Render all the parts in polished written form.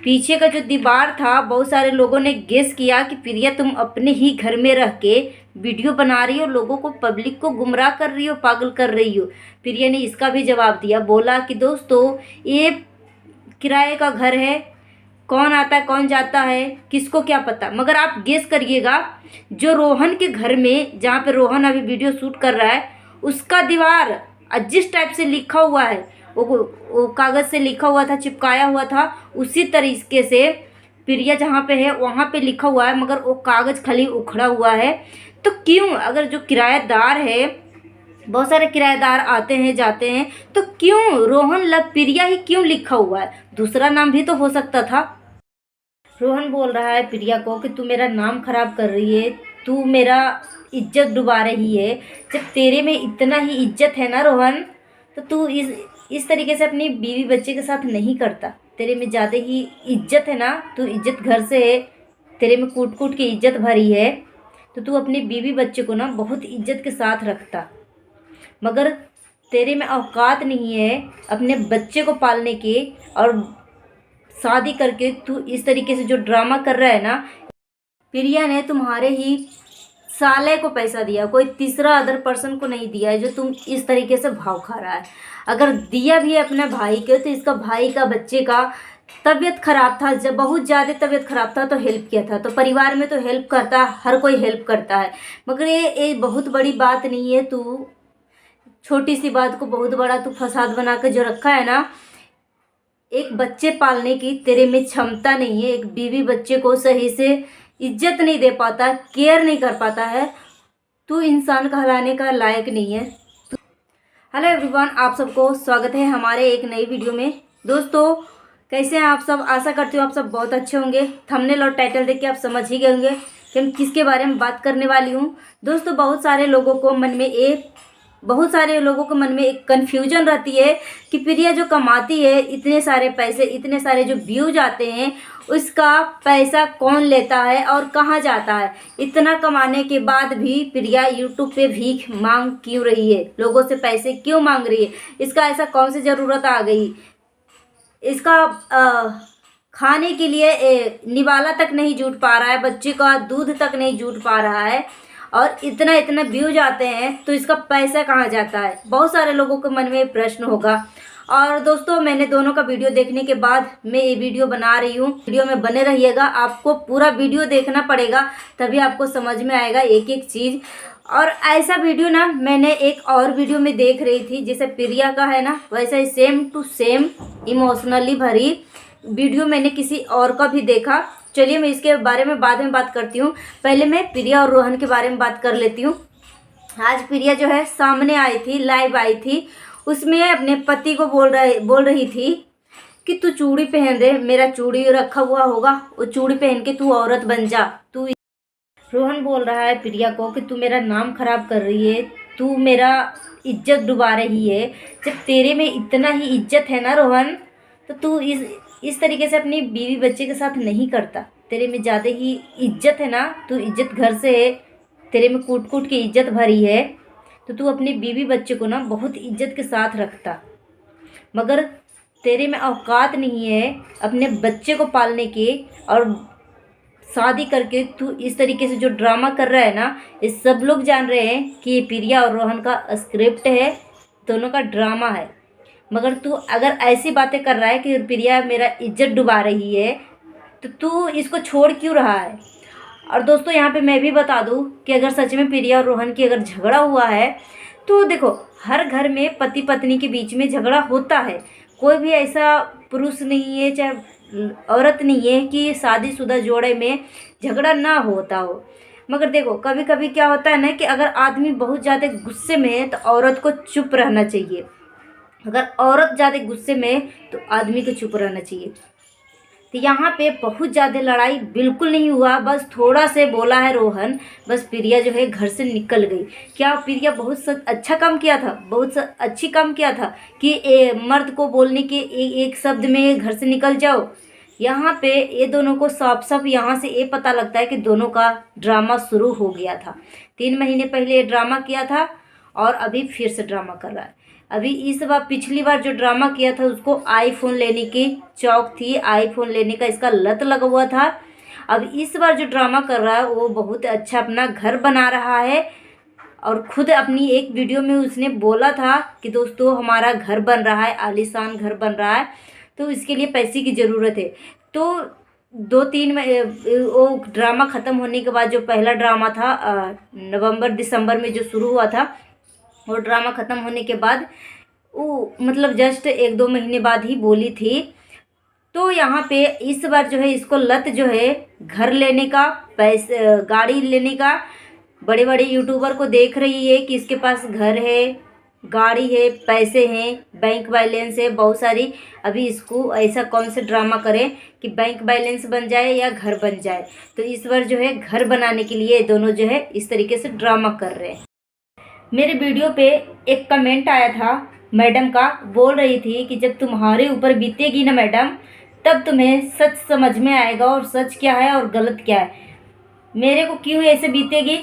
पीछे का जो दीवार था, बहुत सारे लोगों ने गेस किया कि प्रिया तुम अपने ही घर में रह के वीडियो बना रही हो, लोगों को, पब्लिक को गुमराह कर रही हो, पागल कर रही हो। प्रिया ने इसका भी जवाब दिया, बोला कि दोस्तों ये किराए का घर है, कौन आता है कौन जाता है किसको क्या पता। मगर आप गेस करिएगा, जो रोहन के घर में, जहाँ पे रोहन अभी वीडियो शूट कर रहा है, उसका दीवार जिस टाइप से लिखा हुआ है, वो कागज़ से लिखा हुआ था, चिपकाया हुआ था, उसी तरीके से प्रिया जहाँ पे है वहाँ पे लिखा हुआ है, मगर वो कागज़ खाली उखड़ा हुआ है। तो क्यों, अगर जो किराएदार है, बहुत सारे किराएदार आते हैं जाते हैं, तो क्यों रोहन लव प्रिया ही क्यों लिखा हुआ है? दूसरा नाम भी तो हो सकता था। रोहन बोल रहा है प्रिया को कि तू मेरा नाम खराब कर रही है, तू मेरा इज्जत डुबा रही है। जब तेरे में इतना ही इज्जत है ना रोहन, तो तू इस तरीके से अपनी बीवी बच्चे के साथ नहीं करता। तेरे में ज़्यादा ही इज्जत है ना, तू इज्जत घर से है, तेरे में कूट कूट की इज्जत भरी है, तो तू अपनी बीवी बच्चे को ना बहुत इज्जत के साथ रखता। मगर तेरे में औकात नहीं है अपने बच्चे को पालने की, और शादी करके तू इस तरीके से जो ड्रामा कर रहा है ना। प्रिया ने तुम्हारे ही साले को पैसा दिया, कोई तीसरा अदर पर्सन को नहीं दिया है जो तुम इस तरीके से भाव खा रहा है। अगर दिया भी है अपने भाई को, तो इसका भाई का बच्चे का तबीयत खराब था, जब बहुत ज़्यादा तबीयत खराब था तो हेल्प किया था। तो परिवार में तो हेल्प करता, हर कोई हेल्प करता है, मगर ये बहुत बड़ी बात नहीं है। तू छोटी सी बात को बहुत बड़ा तू फसाद बना के जो रखा है ना। एक बच्चे पालने की तेरे में क्षमता नहीं है, एक बीवी बच्चे को सही से इज्जत नहीं दे पाता, केयर नहीं कर पाता है, तू इंसान कहलाने का लायक नहीं है। हेलो एवरीवन, आप सबको स्वागत है हमारे एक नई वीडियो में। दोस्तों कैसे हैं आप सब? आशा करती हूँ आप सब बहुत अच्छे होंगे। थंबनेल और टाइटल देख के आप समझ ही गए होंगे कि हम किसके बारे में बात करने वाली हूँ। दोस्तों बहुत सारे लोगों को मन में एक कन्फ्यूजन रहती है कि प्रिया जो कमाती है इतने सारे पैसे, इतने सारे जो व्यूज आते हैं, उसका पैसा कौन लेता है और कहाँ जाता है? इतना कमाने के बाद भी प्रिया यूट्यूब पे भीख मांग क्यों रही है? लोगों से पैसे क्यों मांग रही है? इसका ऐसा कौन सी ज़रूरत आ गई? इसका खाने के लिए निवाला तक नहीं जुट पा रहा है, बच्चे का दूध तक नहीं जुट पा रहा है, और इतना व्यूज आते हैं, तो इसका पैसा कहाँ जाता है? बहुत सारे लोगों के मन में प्रश्न होगा। और दोस्तों मैंने दोनों का वीडियो देखने के बाद मैं ये वीडियो बना रही हूँ। वीडियो में बने रहिएगा, आपको पूरा वीडियो देखना पड़ेगा, तभी आपको समझ में आएगा एक एक चीज़। और ऐसा वीडियो ना मैंने एक और वीडियो में देख रही थी, जैसे प्रिया का है ना, वैसा ही सेम टू सेम इमोशनली भरी वीडियो मैंने किसी और का भी देखा। चलिए मैं इसके बारे में बाद में बात करती हूँ, पहले मैं प्रिया और रोहन के बारे में बात कर लेती हूँ। आज प्रिया जो है सामने आई थी, लाइव आई थी, उसमें अपने पति को बोल रही थी कि तू चूड़ी पहन दे, मेरा चूड़ी रखा हुआ होगा, वो चूड़ी पहन के तू औरत बन जा। तू रोहन बोल रहा है प्रिया को कि तू मेरा नाम खराब कर रही है, तू मेरा इज्जत डुबा रही है। जब तेरे में इतना ही इज्जत है ना रोहन, तो तू इस तरीके से अपनी बीवी बच्चे के साथ नहीं करता। तेरे में ज़्यादा ही इज्जत है ना, तू इज्जत घर से है, तेरे में कूट कूट की इज्जत भरी है, तो तू अपनी बीवी बच्चे को ना बहुत इज्जत के साथ रखता। मगर तेरे में औकात नहीं है अपने बच्चे को पालने की, और शादी करके तू इस तरीके से जो ड्रामा कर रहा है ना, ये सब लोग जान रहे हैं कि ये प्रिया और रोहन का स्क्रिप्ट है, दोनों का ड्रामा है। मगर तू अगर ऐसी बातें कर रहा है कि प्रिया मेरा इज्जत डुबा रही है, तो तू इसको छोड़ क्यों रहा है? और दोस्तों यहाँ पे मैं भी बता दूँ कि अगर सच में प्रिया और रोहन की अगर झगड़ा हुआ है, तो देखो हर घर में पति पत्नी के बीच में झगड़ा होता है। कोई भी ऐसा पुरुष नहीं है, चाहे औरत नहीं है कि शादीशुदा जोड़े में झगड़ा ना होता हो। मगर देखो कभी कभी क्या होता है ना कि अगर आदमी बहुत ज़्यादा गुस्से में है तो औरत को चुप रहना चाहिए। अगर औरत ज़्यादा गुस्से में है तो आदमी को चुप रहना चाहिए। तो यहाँ पे बहुत ज़्यादा लड़ाई बिल्कुल नहीं हुआ, बस थोड़ा से बोला है रोहन, बस प्रिया जो है घर से निकल गई। क्या प्रिया बहुत अच्छा काम किया था, बहुत अच्छी काम किया था कि मर्द को बोलने के एक शब्द में घर से निकल जाओ? यहाँ पे ये दोनों को साफ साफ यहाँ से ये पता लगता है कि दोनों का ड्रामा शुरू हो गया था। 3 महीने पहले ये ड्रामा किया था और अभी फिर से ड्रामा कर रहा है। अभी इस बार पिछली बार जो ड्रामा किया था उसको आईफोन लेने की चौक थी, आईफोन लेने का इसका लत लगा हुआ था। अब इस बार जो ड्रामा कर रहा है वो बहुत अच्छा अपना घर बना रहा है और खुद अपनी एक वीडियो में उसने बोला था कि दोस्तों हमारा घर बन रहा है, आलीशान घर बन रहा है, तो इसके लिए पैसे की ज़रूरत है। तो 2-3 वो ड्रामा ख़त्म होने के बाद जो पहला ड्रामा था नवंबर दिसंबर में जो शुरू हुआ था, वो ड्रामा ख़त्म होने के बाद वो मतलब जस्ट 1-2 महीने बाद ही बोली थी। तो यहाँ पे इस बार जो है इसको लत जो है घर लेने का, पैसे गाड़ी लेने का, बड़े बड़े यूट्यूबर को देख रही है कि इसके पास घर है, गाड़ी है, पैसे हैं, बैंक बैलेंस है बहुत सारी। अभी इसको ऐसा कौन सा ड्रामा करें कि बैंक बैलेंस बन जाए या घर बन जाए। तो इस बार जो है घर बनाने के लिए दोनों जो है इस तरीके से ड्रामा कर रहे हैं। मेरे वीडियो पे एक कमेंट आया था मैडम का, बोल रही थी कि जब तुम्हारे ऊपर बीतेगी ना मैडम, तब तुम्हें सच समझ में आएगा और सच क्या है और गलत क्या है। मेरे को क्यों ऐसे बीतेगी,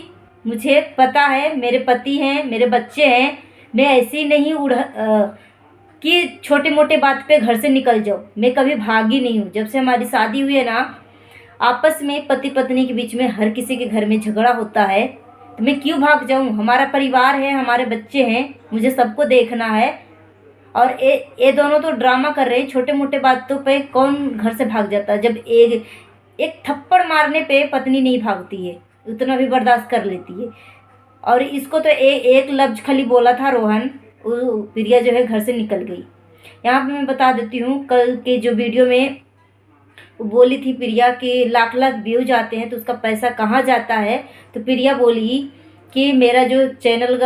मुझे पता है, मेरे पति हैं, मेरे बच्चे हैं। मैं ऐसी नहीं कि छोटे मोटे बात पे घर से निकल जाओ। मैं कभी भागी नहीं हूँ। जब से हमारी शादी हुई है ना, आपस में पति पत्नी के बीच में हर किसी के घर में झगड़ा होता है, तो मैं क्यों भाग जाऊँ। हमारा परिवार है, हमारे बच्चे हैं, मुझे सबको देखना है। और ये दोनों तो ड्रामा कर रहे हैं। छोटे मोटे बातों पे कौन घर से भाग जाता है। जब एक थप्पड़ मारने पे पत्नी नहीं भागती है, उतना भी बर्दाश्त कर लेती है। और इसको तो एक लफ्ज़ खाली बोला था रोहन, वो प्रिया जो है घर से निकल गई। यहाँ पे मैं बता देती हूँ, कल के जो वीडियो में वो बोली थी प्रिया कि लाख लाख व्यूज आते हैं तो उसका पैसा कहाँ जाता है। तो प्रिया बोली कि मेरा जो चैनल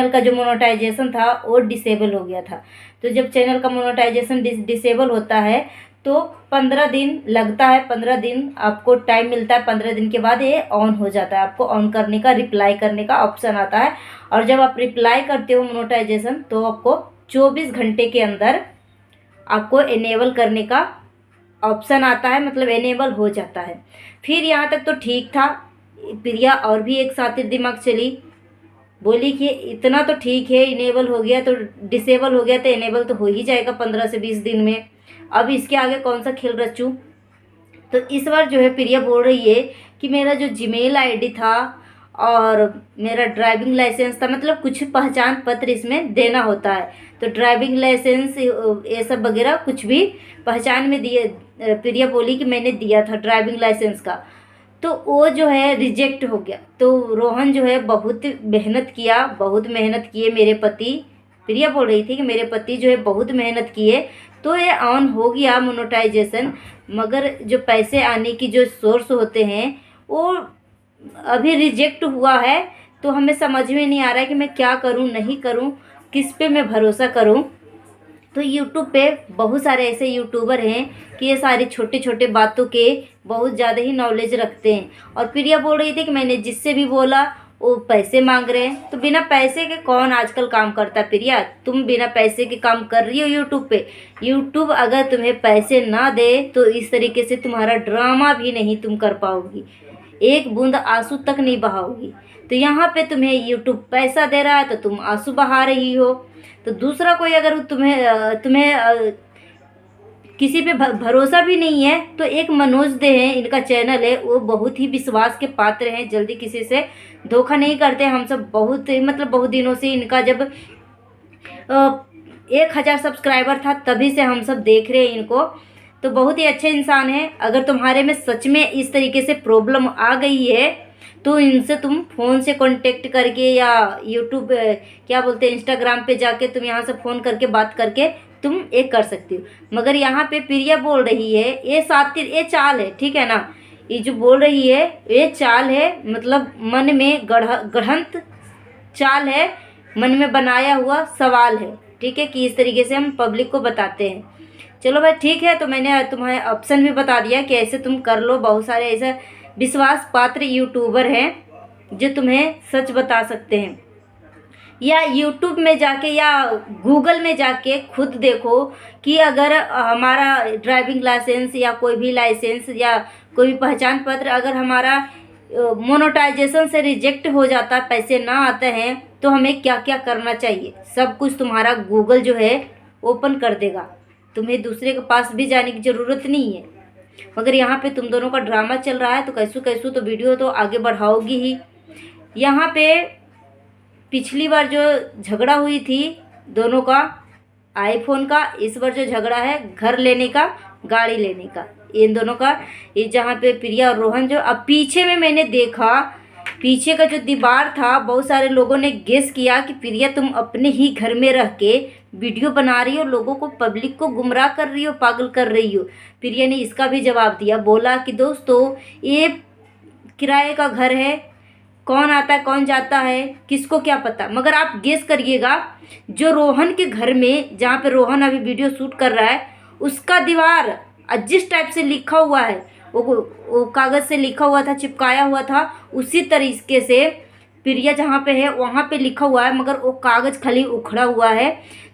का जो मोनेटाइजेशन था वो डिसेबल हो गया था। तो जब चैनल का मोनेटाइजेशन डिसेबल होता है तो 15 दिन लगता है, 15 दिन आपको टाइम मिलता है। 15 दिन के बाद ये ऑन हो जाता है। आपको ऑन करने का, रिप्लाई करने का ऑप्शन आता है। और जब आप रिप्लाई करते हो मोनेटाइजेशन, तो आपको 24 घंटे के अंदर आपको इनेबल करने का ऑप्शन आता है, मतलब इनेबल हो जाता है। फिर यहाँ तक तो ठीक था। प्रिया और भी एक साथी दिमाग चली, बोली कि इतना तो ठीक है, इनेबल हो गया तो डिसेबल हो गया तो इनेबल तो हो ही जाएगा 15 से 20 दिन में। अब इसके आगे कौन सा खेल रचूं। तो इस बार जो है प्रिया बोल रही है कि मेरा जो जीमेल आईडी था और मेरा ड्राइविंग लाइसेंस था, मतलब कुछ पहचान पत्र इसमें देना होता है। तो ड्राइविंग लाइसेंस ये सब वगैरह कुछ भी पहचान में दिए। प्रिया बोली कि मैंने दिया था ड्राइविंग लाइसेंस का, तो वो जो है रिजेक्ट हो गया। तो रोहन जो है बहुत मेहनत किया, बहुत मेहनत किए मेरे पति। प्रिया बोल रही थी कि मेरे पति जो है बहुत मेहनत किए तो ये ऑन हो गया मोनेटाइजेशन। मगर जो पैसे आने की जो सोर्स होते हैं वो अभी रिजेक्ट हुआ है। तो हमें समझ में नहीं आ रहा है कि मैं क्या करूं, नहीं करूं, किस पे मैं भरोसा करूं। तो यूट्यूब पे बहुत सारे ऐसे यूट्यूबर हैं कि ये सारी छोटे छोटे बातों के बहुत ज़्यादा ही नॉलेज रखते हैं। और प्रिया बोल रही थी कि मैंने जिससे भी बोला वो पैसे मांग रहे हैं। तो बिना पैसे के कौन आजकल काम करता है प्रिया। तुम बिना पैसे के काम कर रही हो यूट्यूब पे। यूट्यूब अगर तुम्हें पैसे ना दे तो इस तरीके से तुम्हारा ड्रामा भी नहीं तुम कर पाओगी, एक बूंद आंसू तक नहीं बहाओगी। तो यहाँ पे तुम्हें यूट्यूब पैसा दे रहा है तो तुम आंसू बहा रही हो। तो दूसरा कोई अगर तुम्हें किसी पे भरोसा भी नहीं है तो एक मनोज दे हैं, इनका चैनल है, वो बहुत ही विश्वास के पात्र हैं, जल्दी किसी से धोखा नहीं करते। हम सब बहुत दिनों से इनका जब 1000 सब्सक्राइबर था तभी से हम सब देख रहे हैं इनको। तो बहुत ही अच्छे इंसान हैं। अगर तुम्हारे में सच में इस तरीके से प्रॉब्लम आ गई है तो इनसे तुम फ़ोन से कांटेक्ट करके या यूट्यूब क्या बोलते हैं इंस्टाग्राम पे जाके तुम यहाँ से फ़ोन करके बात करके तुम एक कर सकती हो। मगर यहाँ पे प्रिया बोल रही है ये सातिर, ये चाल है, ठीक है ना। ये जो बोल रही है ये चाल है, मतलब मन में गढ़ंत चाल है, मन में बनाया हुआ सवाल है, ठीक है, कि इस तरीके से हम पब्लिक को बताते हैं। चलो भाई ठीक है, तो मैंने तुम्हें ऑप्शन भी बता दिया कि ऐसे तुम कर लो। बहुत सारे ऐसे विश्वास पात्र यूट्यूबर हैं जो तुम्हें सच बता सकते हैं। या यूट्यूब में जाके या गूगल में जाके खुद देखो कि अगर हमारा ड्राइविंग लाइसेंस या कोई भी लाइसेंस या कोई भी पहचान पत्र अगर हमारा मोनेटाइजेशन से रिजेक्ट हो जाता है, पैसे ना आते हैं, तो हमें क्या क्या करना चाहिए, सब कुछ तुम्हारा गूगल जो है ओपन कर देगा। तुम्हें दूसरे के पास भी जाने की ज़रूरत नहीं है। मगर यहाँ पे तुम दोनों का ड्रामा चल रहा है, तो कैसू कैसू तो वीडियो तो आगे बढ़ाओगी ही। यहाँ पे पिछली बार जो झगड़ा हुई थी दोनों का आईफोन का, इस बार जो झगड़ा है घर लेने का, गाड़ी लेने का, इन दोनों का। ये जहाँ पे प्रिया और रोहन जो, अब पीछे में मैंने देखा, पीछे का जो दीवार था, बहुत सारे लोगों ने गेस किया कि प्रिया तुम अपने ही घर में रह के वीडियो बना रही हो, लोगों को, पब्लिक को गुमराह कर रही हो, पागल कर रही हो। प्रिया ने इसका भी जवाब दिया, बोला कि दोस्तों ये किराए का घर है, कौन आता है कौन जाता है किसको क्या पता। मगर आप गेस करिएगा, जो रोहन के घर में, जहाँ पे रोहन अभी वीडियो शूट कर रहा है, उसका दीवार जिस टाइप से लिखा हुआ है, वो कागज़ से लिखा हुआ था, चिपकाया हुआ था, उसी तरीके से प्रिया जहाँ पे है वहाँ पे लिखा हुआ है, मगर वो कागज़ खाली उखड़ा हुआ है।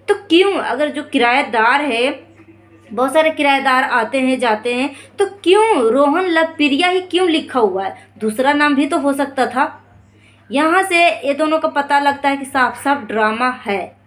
तो क्यों, अगर जो किराएदार है, बहुत सारे किराएदार आते हैं जाते हैं, तो क्यों रोहन लव प्रिया ही क्यों लिखा हुआ है, दूसरा नाम भी तो हो सकता था। यहाँ से ये दोनों का पता लगता है कि साफ साफ ड्रामा है।